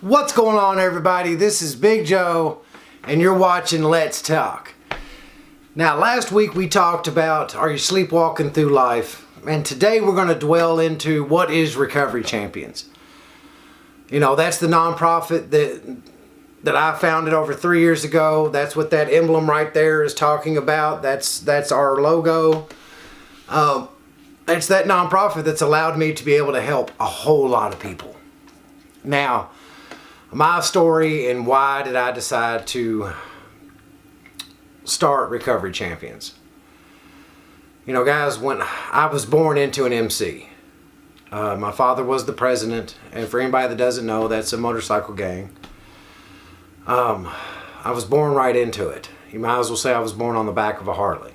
What's going on, everybody? This is Big Joe and you're watching Let's Talk. Now, last week we talked about are you sleepwalking through life, and today we're going to dwell into what is Recovery Champions. You know, that's the nonprofit that I founded over 3 years ago. That's what that emblem right there is talking about. That's our logo. It's that nonprofit that's allowed me to be able to help a whole lot of people. Now, my story and why did I decide to start Recovery Champions. You know, guys, when I was born into an MC. My father was the president, and for anybody that doesn't know, that's a motorcycle gang. I was born right into it. You might as well say I was born on the back of a Harley.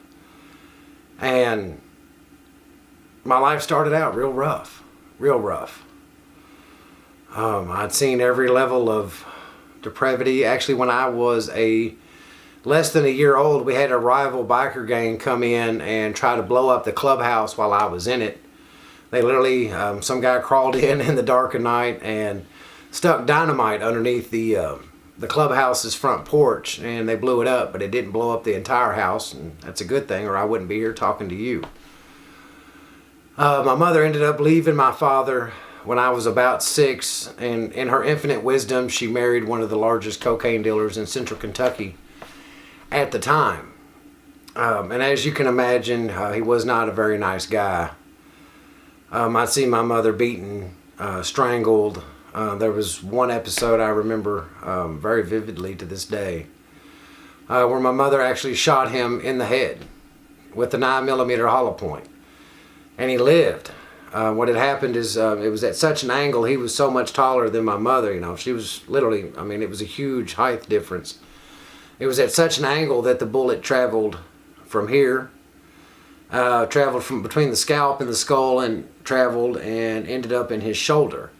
And my life started out real rough. I'd seen every level of depravity. Actually, when I was less than a year old, we had a rival biker gang come in and try to blow up the clubhouse while I was in it. They literally, some guy crawled in the dark of night and stuck dynamite underneath the clubhouse's front porch, and they blew it up, but it didn't blow up the entire house, and that's a good thing, or I wouldn't be here talking to you. My mother ended up leaving my father when I was about 6, and in her infinite wisdom, she married one of the largest cocaine dealers in central Kentucky at the time. And as you can imagine, he was not a very nice guy. I'd seen my mother beaten, strangled. There was one episode I remember very vividly to this day, where my mother actually shot him in the head with a 9mm hollow point, and he lived. What had happened is it was at such an angle. He was so much taller than my mother. You know, she was literally, I mean, it was a huge height difference. It was at such an angle that the bullet traveled from here, traveled from between the scalp and the skull, and traveled and ended up in his shoulder.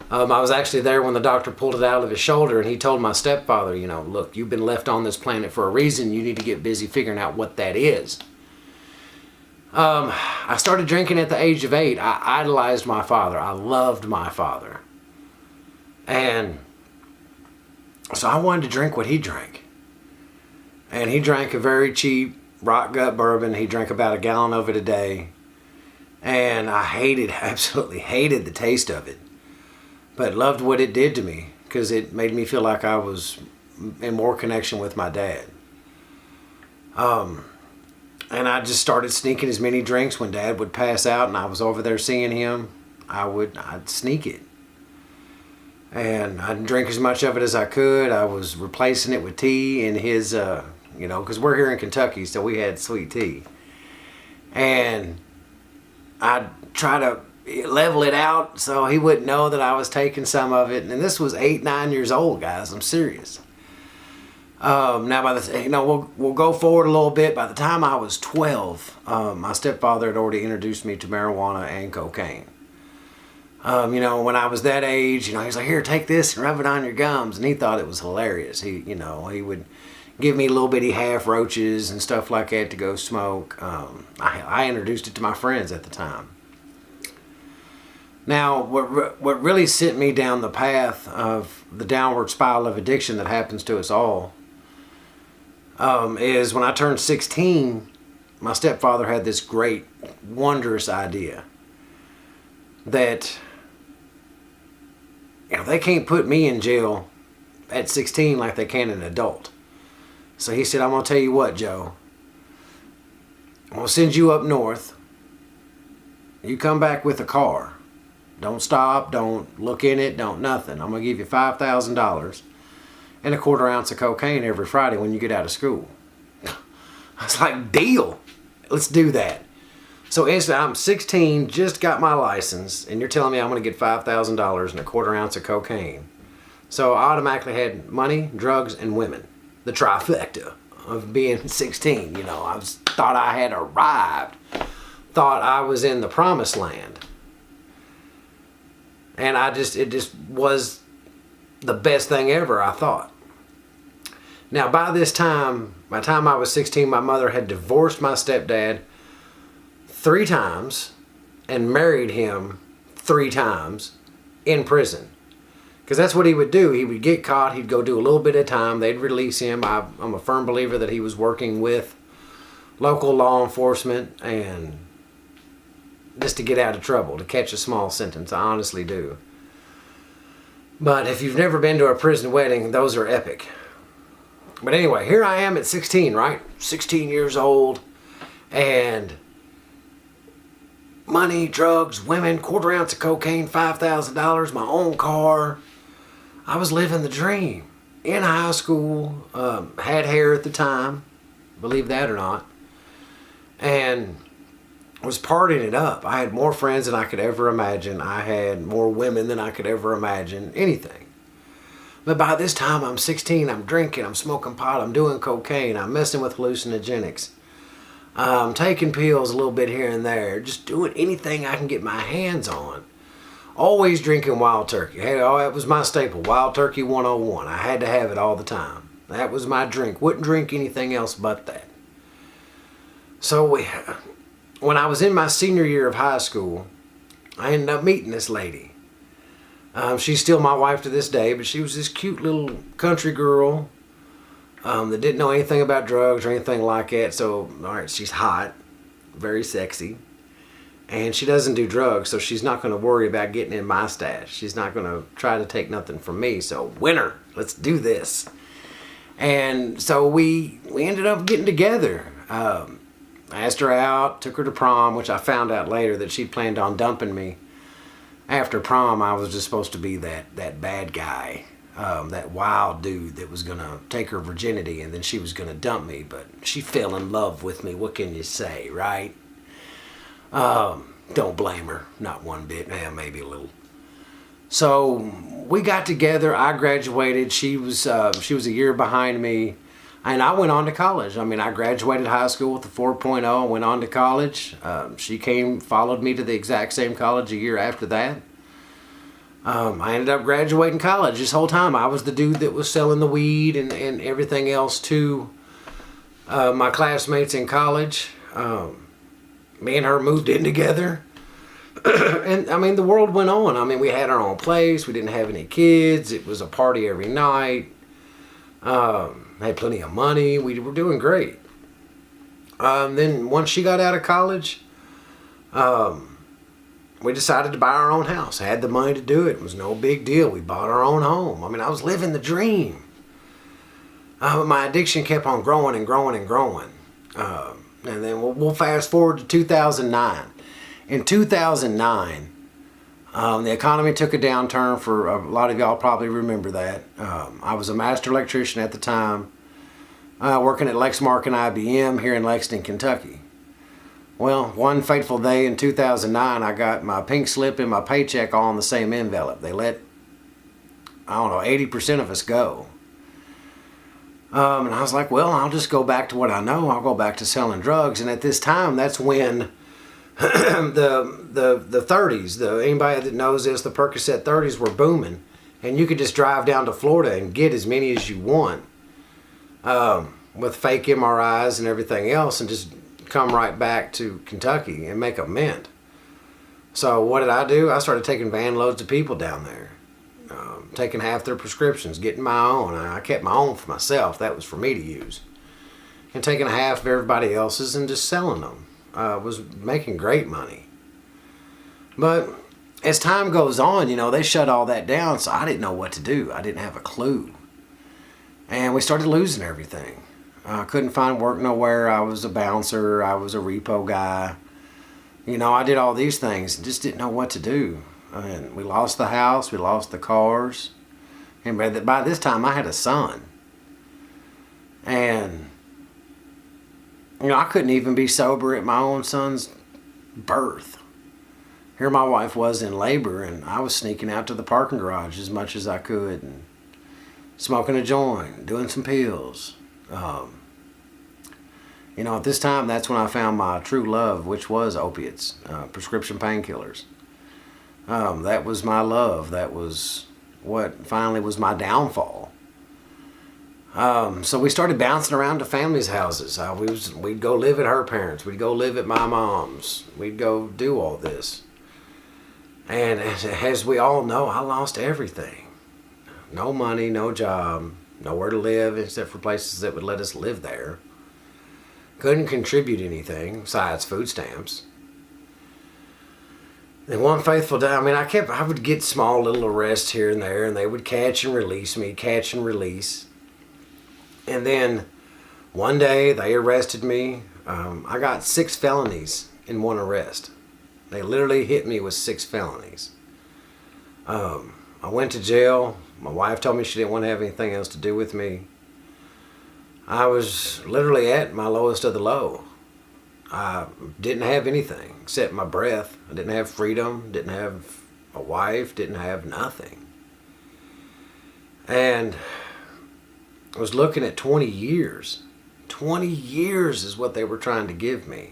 I was actually there when the doctor pulled it out of his shoulder, and he told my stepfather, you know, look, you've been left on this planet for a reason. You need to get busy figuring out what that is. I started drinking at the age of 8. I idolized my father. I loved my father. And so I wanted to drink what he drank. And he drank a very cheap rock gut bourbon. He drank about a gallon of it a day. And I absolutely hated the taste of it. But loved what it did to me, because it made me feel like I was in more connection with my dad. And I just started sneaking as many drinks when Dad would pass out and I was over there seeing him. I'd sneak it. And I'd drink as much of it as I could. I was replacing it with tea in his, you know, because we're here in Kentucky, so we had sweet tea. And I'd try to level it out so he wouldn't know that I was taking some of it. And this was 8, 9 years old, guys. I'm serious. Now, we'll go forward a little bit. By the time I was 12, my stepfather had already introduced me to marijuana and cocaine. You know, when I was that age, you know, he's like, here, take this and rub it on your gums. And he thought it was hilarious. He would give me little bitty half roaches and stuff like that to go smoke. I introduced it to my friends at the time. Now, what really sent me down the path of the downward spiral of addiction that happens to us all is when I turned 16, my stepfather had this great, wondrous idea that, you know, they can't put me in jail at 16 like they can an adult. So he said, I'm going to tell you what, Joe. I'm going to send you up north. You come back with a car. Don't stop, don't look in it, don't nothing. I'm going to give you $5,000 and a quarter ounce of cocaine every Friday when you get out of school. I was like, deal. Let's do that. So instantly, I'm 16, just got my license, and you're telling me I'm going to get $5,000 and a quarter ounce of cocaine. So I automatically had money, drugs, and women. The trifecta of being 16. You know, thought I had arrived. Thought I was in the promised land. And it just was the best thing ever, I thought. Now, by the time I was 16, my mother had divorced my stepdad 3 times and married him 3 times in prison. Because that's what he would do. He would get caught. He'd go do a little bit of time. They'd release him. I'm a firm believer that he was working with local law enforcement and just to get out of trouble, to catch a small sentence. I honestly do. But if you've never been to a prison wedding, those are epic. But anyway, here I am at 16, right? 16 years old. And money, drugs, women, quarter ounce of cocaine, $5,000, my own car. I was living the dream. In high school, had hair at the time, believe that or not. And was partying it up. I had more friends than I could ever imagine. I had more women than I could ever imagine. Anything. But by this time, I'm 16. I'm drinking. I'm smoking pot. I'm doing cocaine. I'm messing with hallucinogenics. I'm taking pills a little bit here and there. Just doing anything I can get my hands on. Always drinking Wild Turkey. Hey, oh, that was my staple. Wild Turkey 101. I had to have it all the time. That was my drink. Wouldn't drink anything else but that. So when I was in my senior year of high school, I ended up meeting this lady. She's still my wife to this day, but she was this cute little country girl that didn't know anything about drugs or anything like that. So, all right, she's hot, very sexy, and she doesn't do drugs, so she's not going to worry about getting in my stash. She's not going to try to take nothing from me. So, winner, let's do this. And so we ended up getting together. I asked her out, took her to prom, which I found out later that she planned on dumping me. After prom, I was just supposed to be that bad guy, that wild dude that was going to take her virginity, and then she was going to dump me. But she fell in love with me. What can you say, right? Don't blame her. Not one bit. Maybe a little. So we got together. I graduated. She was a year behind me. And I went on to college. I mean, I graduated high school with a 4.0, went on to college. She followed me to the exact same college a year after that. I ended up graduating college. This whole time, I was the dude that was selling the weed and everything else to my classmates in college. Me and her moved in together. And, I mean, the world went on. I mean, we had our own place. We didn't have any kids. It was a party every night. Had plenty of money. We were doing great. Then once she got out of college, we decided to buy our own house. I had the money to do it. It was no big deal. We bought our own home. I mean, I was living the dream. But my addiction kept on growing and growing and growing. And then we'll fast forward to 2009. In 2009, the economy took a downturn. For a lot of y'all probably remember that. I was a master electrician at the time, working at Lexmark and IBM here in Lexington, Kentucky. Well, one fateful day in 2009, I got my pink slip and my paycheck all in the same envelope. They let, 80% of us go. And I was like, well, I'll just go back to what I know. I'll go back to selling drugs. And at this time, that's when the 30s, anybody that knows this, the Percocet 30s were booming, and you could just drive down to Florida and get as many as you want with fake MRIs and everything else, and just come right back to Kentucky and make a mint. So what did I do? I started taking van loads of people down there, taking half their prescriptions, getting my own. I kept my own for myself. That was for me to use, and taking half of everybody else's and just selling them. Was making great money. But as time goes on, they shut all that down, so I didn't know what to do. I didn't have a clue. And we started losing everything. I couldn't find work nowhere. I was a bouncer. I was a repo guy. I did all these things and just didn't know what to do. And we lost the house. We lost the cars. And by this time, I had a son. And I couldn't even be sober at my own son's birth. Here my wife was in labor, and I was sneaking out to the parking garage as much as I could, and smoking a joint, doing some pills. At this time, that's when I found my true love, which was opiates, prescription painkillers. That was my love. That was what finally was my downfall. So we started bouncing around to families' houses. We'd go live at her parents. We'd go live at my mom's. We'd go do all this. And as we all know, I lost everything. no money, no job, nowhere to live except for places that would let us live there. Couldn't contribute anything besides food stamps. And one fateful day, I would get small little arrests here and there, and they would catch and release me, catch and release. And then one day they arrested me. I got 6 felonies in one arrest. They literally hit me with 6 felonies. I went to jail. My wife told me she didn't want to have anything else to do with me. I was literally at my lowest of the low. I didn't have anything except my breath. I didn't have freedom, didn't have a wife, didn't have nothing. And I was looking at 20 years. 20 years is what they were trying to give me.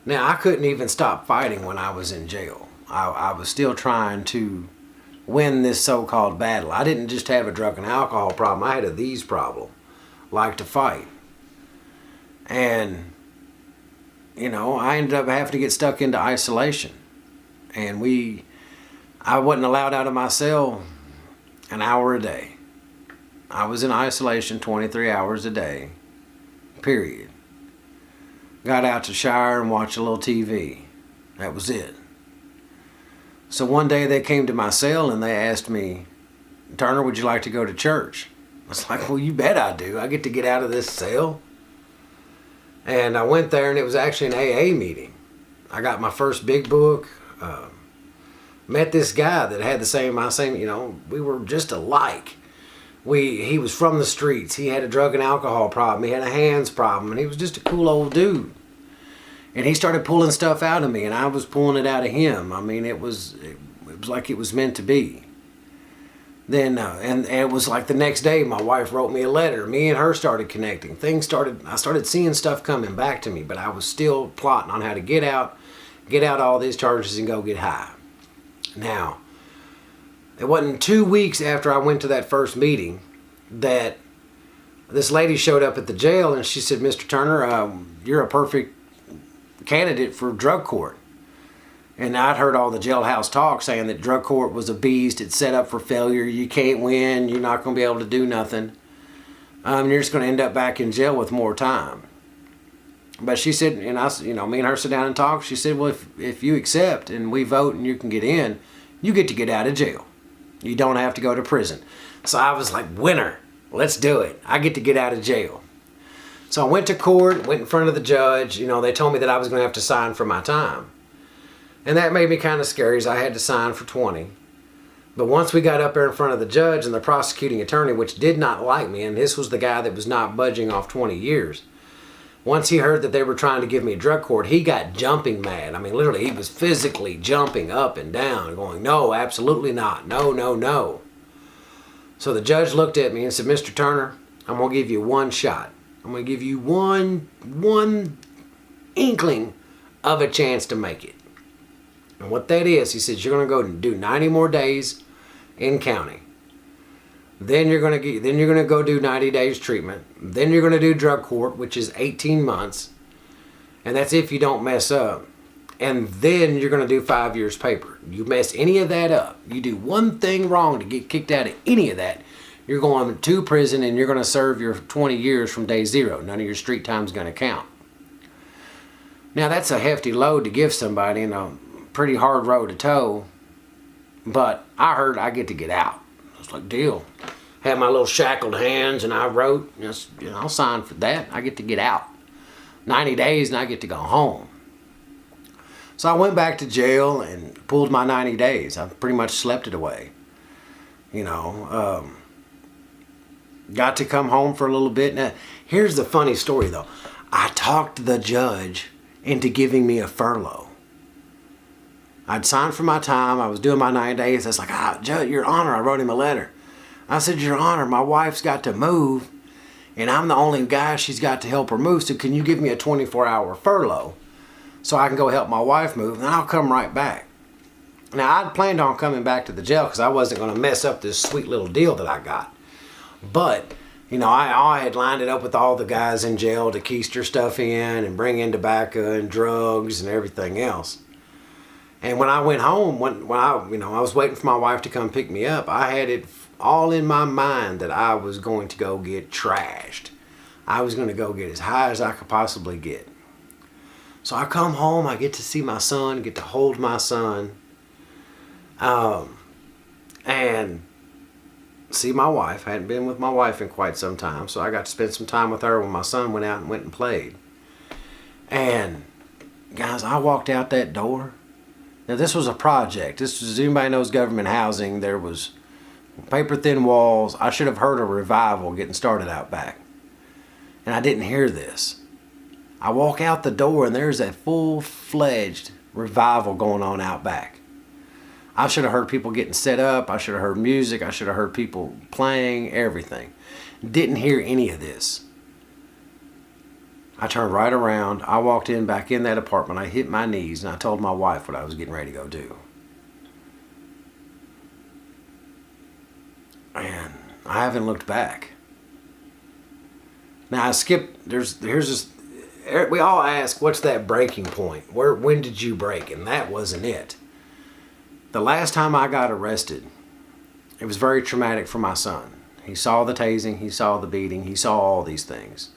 Now, I couldn't even stop fighting when I was in jail. I was still trying to win this so-called battle. I didn't just have a drug and alcohol problem. I had a these problem, like to fight. And, I ended up having to get stuck into isolation. And I wasn't allowed out of my cell an hour a day. I was in isolation 23 hours a day, period. Got out to shower and watch a little TV. That was it. So one day they came to my cell and they asked me, Turner, would you like to go to church? I was like, well, you bet I do. I get to get out of this cell. And I went there, and it was actually an AA meeting. I got my first big book. Met this guy that had my same, we were just alike. He was from the streets. He had a drug and alcohol problem. He had a hands problem, and he was just a cool old dude. And he started pulling stuff out of me, and I was pulling it out of him. It was like it was meant to be. Then, and it was like the next day, my wife wrote me a letter. Me and her started connecting. I started seeing stuff coming back to me, but I was still plotting on how to get out all these charges and go get high. Now, it wasn't 2 weeks after I went to that first meeting that this lady showed up at the jail, and she said, Mr. Turner, you're a perfect candidate for drug court. And I'd heard all the jailhouse talk saying that drug court was a beast. It's set up for failure. You can't win. You're not going to be able to do nothing. You're just going to end up back in jail with more time. But she said, and me and her sit down and talk. She said, well, if you accept and we vote and you can get in, you get to get out of jail. You don't have to go to prison. So I was like, winner. Let's do it. I get to get out of jail. So I went to court, went in front of the judge. They told me that I was going to have to sign for my time. And that made me kind of scary, as I had to sign for 20. But once we got up there in front of the judge and the prosecuting attorney, which did not like me, and this was the guy that was not budging off 20 years, once he heard that they were trying to give me a drug court, he got jumping mad. Literally, he was physically jumping up and down, going, no, absolutely not. No, no, no. So the judge looked at me and said, Mr. Turner, I'm going to give you one shot. I'm going to give you one inkling of a chance to make it. And what that is, he says, you're going to go and do 90 more days in county. Then you're going to go do 90 days treatment. Then you're going to do drug court, which is 18 months. And that's if you don't mess up. And then you're going to do 5 years paper. You mess any of that up, you do one thing wrong to get kicked out of any of that, you're going to prison and you're going to serve your 20 years from day zero. None of your street time's going to count. Now that's a hefty load to give somebody and a pretty hard road to tow. But I heard I get to get out. I was like, deal. Had my little shackled hands and I wrote, I'll sign for that. I get to get out. 90 days and I get to go home. So I went back to jail and pulled my 90 days. I pretty much slept it away. Got to come home for a little bit. Now, here's the funny story though. I talked the judge into giving me a furlough. I'd signed for my time. I was doing my 90 days. I was like, Judge, Your Honor, I wrote him a letter. I said, Your Honor, my wife's got to move, and I'm the only guy she's got to help her move, so can you give me a 24-hour furlough so I can go help my wife move, and I'll come right back. Now, I'd planned on coming back to the jail because I wasn't going to mess up this sweet little deal that I got. But, I had lined it up with all the guys in jail to keister stuff in and bring in tobacco and drugs and everything else. And when I went home, when I was waiting for my wife to come pick me up, I had it all in my mind that I was going to go get trashed. I was going to go get as high as I could possibly get. So I come home, I get to see my son, get to hold my son, and see my wife. I hadn't been with my wife in quite some time, so I got to spend some time with her when my son went out and went and played. And guys, I walked out that door. Now this was a project. This was, anybody knows government housing, there was paper thin walls. I should have heard a revival getting started out back. And I didn't hear this. I walk out the door and there's a full-fledged revival going on out back. I should have heard people getting set up. I should have heard music. I should have heard people playing, everything. Didn't hear any of this. I turned right around. I walked in back in that apartment. I hit my knees and I told my wife what I was getting ready to go do. And I haven't looked back. Now I skipped, here's this, we all ask, what's that breaking point? When did you break? And that wasn't it. The last time I got arrested, it was very traumatic for my son. He saw the tasing, he saw the beating, he saw all these things.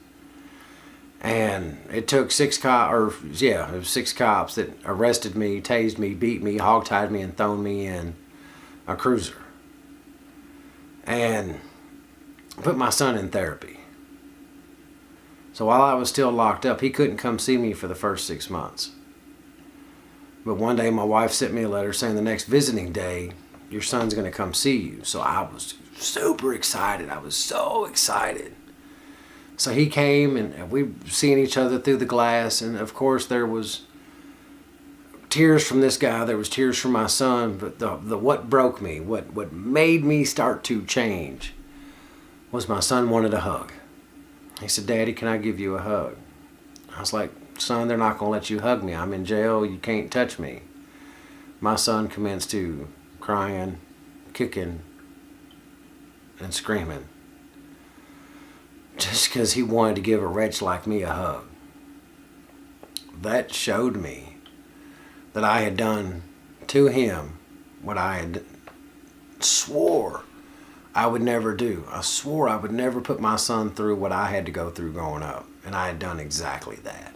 And it took six cops that arrested me, tased me, beat me, hogtied me, and thrown me in a cruiser. And put my son in therapy. So while I was still locked up, he couldn't come see me for the first 6 months. But one day my wife sent me a letter saying the next visiting day, your son's going to come see you. So I was super excited. I was so excited. So he came and we seen each other through the glass. And of course there was tears from this guy. There was tears from my son. But the what broke me, what made me start to change was my son wanted a hug. He said, Daddy, can I give you a hug? I was like, son, they're not going to let you hug me. I'm in jail. You can't touch me. My son commenced to crying, kicking, and screaming. Just because he wanted to give a wretch like me a hug. That showed me that I had done to him what I had swore I would never do. I swore I would never put my son through what I had to go through growing up. And I had done exactly that.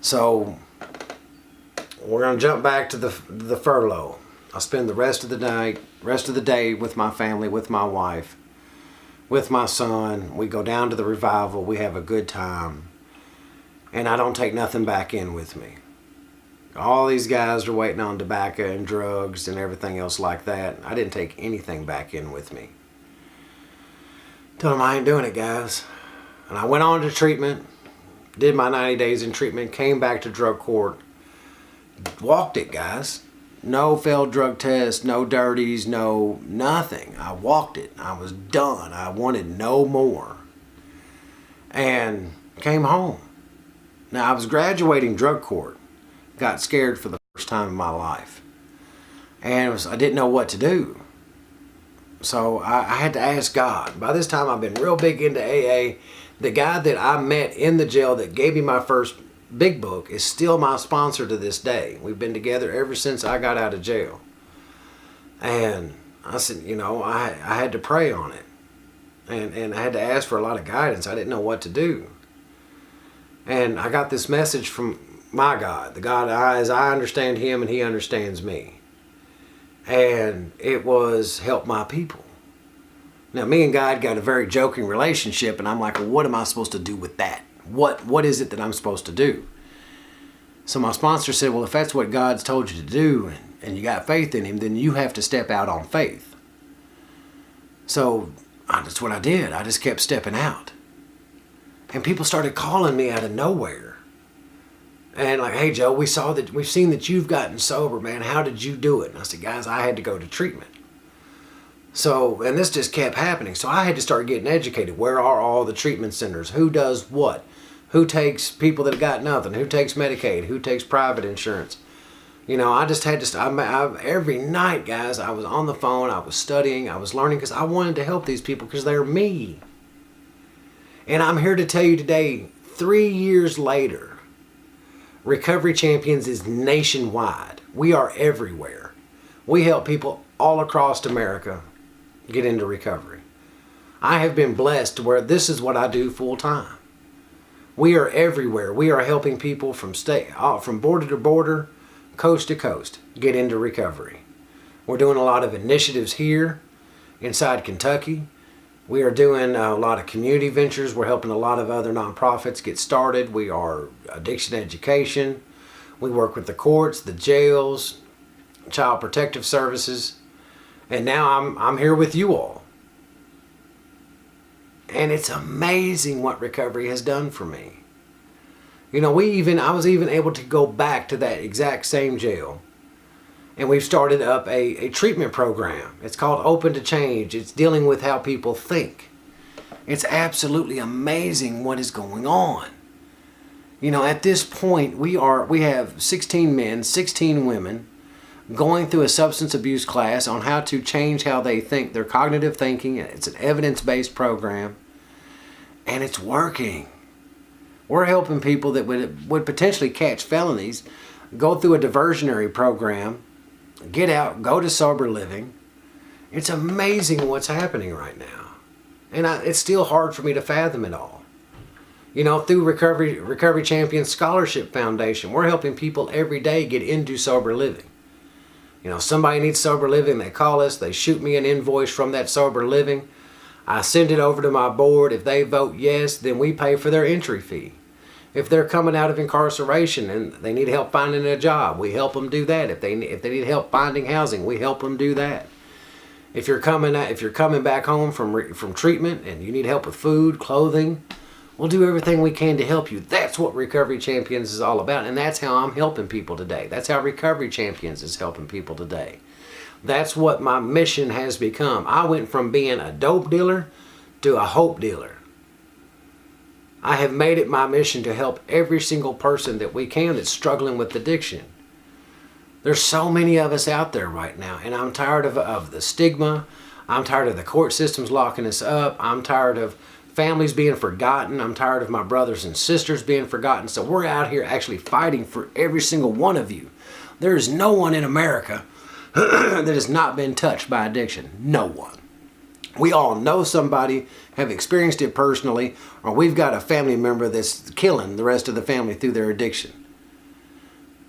So, we're going to jump back to the furlough. I spend the rest of the day with my family, with my wife, with my son. We go down to the revival. We have a good time. And I don't take nothing back in with me. All these guys are waiting on tobacco and drugs and everything else like that. I didn't take anything back in with me. Told them I ain't doing it, guys. And I went on to treatment, did my 90 days in treatment, came back to drug court, walked it, guys. No failed drug tests, no dirties, no nothing. I walked it. I was done. I wanted no more. And came home. Now, I was graduating drug court. Got scared for the first time in my life. And I didn't know what to do. So I had to ask God. By this time I've been real big into AA. The guy that I met in the jail that gave me my first big book is still my sponsor to this day. We've been together ever since I got out of jail. And I said, I had to pray on it. And I had to ask for a lot of guidance. I didn't know what to do. And I got this message from my God, the God as I understand him and he understands me. And it was help my people. Now me and God got a very joking relationship and I'm like, well, what am I supposed to do with that? What is it that I'm supposed to do? So my sponsor said, well, if that's what God's told you to do and you got faith in him, then you have to step out on faith. So that's what I did. I just kept stepping out. And people started calling me out of nowhere. And like, hey Joe, we've seen that you've gotten sober, man. How did you do it? And I said, guys, I had to go to treatment. So, and this just kept happening. So I had to start getting educated. Where are all the treatment centers? Who does what? Who takes people that have got nothing? Who takes Medicaid? Who takes private insurance? I just had to, every night, guys, I was on the phone. I was studying. I was learning because I wanted to help these people because they're me. And I'm here to tell you today, 3 years later, Recovery Champions is nationwide. We are everywhere. We help people all across America get into recovery. I have been blessed to where this is what I do full time. We are everywhere. We are helping people from border to border, coast to coast, get into recovery. We're doing a lot of initiatives here inside Kentucky. We are doing a lot of community ventures. We're helping a lot of other nonprofits get started. We are addiction education. We work with the courts, the jails, child protective services. And now I'm here with you all. And it's amazing what recovery has done for me. You know, I was even able to go back to that exact same jail. And we've started up a treatment program. It's called Open to Change. It's dealing with how people think. It's absolutely amazing what is going on. You know, at this point, we have 16 men, 16 women going through a substance abuse class on how to change how they think, their cognitive thinking. It's an evidence-based program, and it's working. We're helping people that would potentially catch felonies, go through a diversionary program, get out, go to sober living. It's amazing what's happening right now. And it's still hard for me to fathom it all. You know, through Recovery Champions Scholarship Foundation, we're helping people every day get into sober living. You know, somebody needs sober living, they call us, they shoot me an invoice from that sober living. I send it over to my board. If they vote yes, then we pay for their entry fee. If they're coming out of incarceration and they need help finding a job, we help them do that. If they need help finding housing, we help them do that. If you're coming back home from treatment and you need help with food, clothing, we'll do everything we can to help you. That's what Recovery Champions is all about, and that's how I'm helping people today. That's how Recovery Champions is helping people today. That's what my mission has become. I went from being a dope dealer to a hope dealer. I have made it my mission to help every single person that we can that's struggling with addiction. There's so many of us out there right now, and I'm tired of the stigma. I'm tired of the court systems locking us up. I'm tired of families being forgotten. I'm tired of my brothers and sisters being forgotten. So we're out here actually fighting for every single one of you. There is no one in America that has not been touched by addiction. No one. We all know somebody, have experienced it personally, or we've got a family member that's killing the rest of the family through their addiction.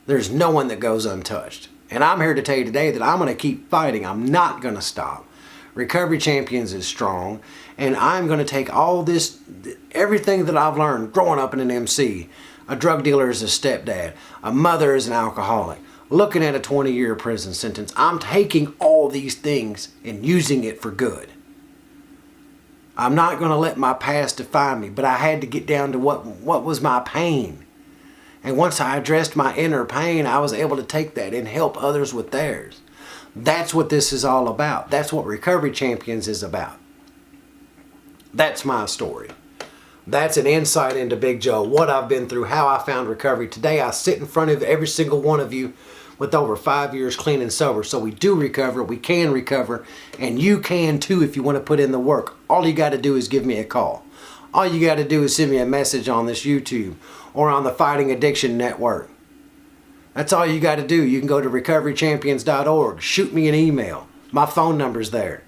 There's no one that goes untouched. And I'm here to tell you today that I'm going to keep fighting. I'm not going to stop. Recovery Champions is strong, and I'm going to take all this, everything that I've learned growing up in an MC, a drug dealer as a stepdad, a mother as an alcoholic, looking at a 20-year prison sentence. I'm taking all these things and using it for good. I'm not going to let my past define me, but I had to get down to what was my pain. And once I addressed my inner pain, I was able to take that and help others with theirs. That's what this is all about. That's what Recovery Champions is about. That's my story. That's an insight into Big Joe, what I've been through, how I found recovery. Today I sit in front of every single one of you with over 5 years clean and sober. So we do recover, we can recover, and you can too if you want to put in the work. All you got to do is give me a call. All you got to do is send me a message on this YouTube or on the Fighting Addiction Network. That's all you got to do. You can go to recoverychampions.org. Shoot me an email. My phone number's there.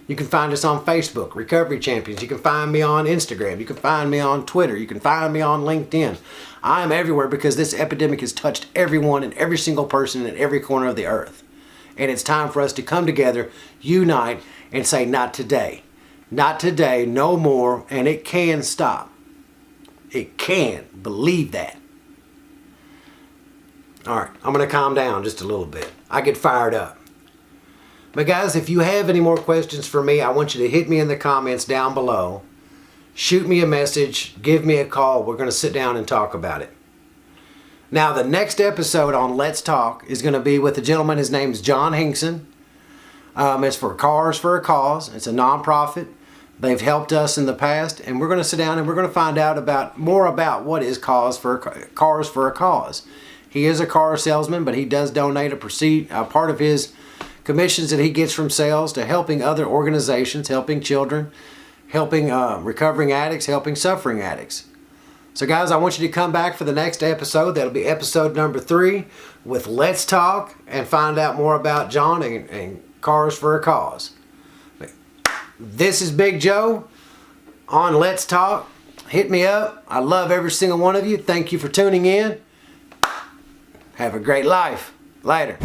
You can find us on Facebook, Recovery Champions. You can find me on Instagram. You can find me on Twitter. You can find me on LinkedIn. I am everywhere because this epidemic has touched everyone and every single person in every corner of the earth. And it's time for us to come together, unite, and say, not today. Not today, no more, and it can stop. It can. Believe that. All right, I'm going to calm down just a little bit. I get fired up. But guys, if you have any more questions for me, I want you to hit me in the comments down below. Shoot me a message. Give me a call. We're going to sit down and talk about it. Now, the next episode on Let's Talk is going to be with a gentleman. His name's John Hinkson. It's for Cars for a Cause. It's a nonprofit. They've helped us in the past, and we're going to sit down and we're going to find out more about what is Cars for a Cause. He is a car salesman, but he does donate a part of his commissions that he gets from sales to helping other organizations, helping children, helping recovering addicts, helping suffering addicts. So guys, I want you to come back for the next episode. That'll be episode number 3 with Let's Talk and find out more about John and Cars for a Cause. This is Big Joe on Let's Talk. Hit me up. I love every single one of you. Thank you for tuning in. Have a great life. Later.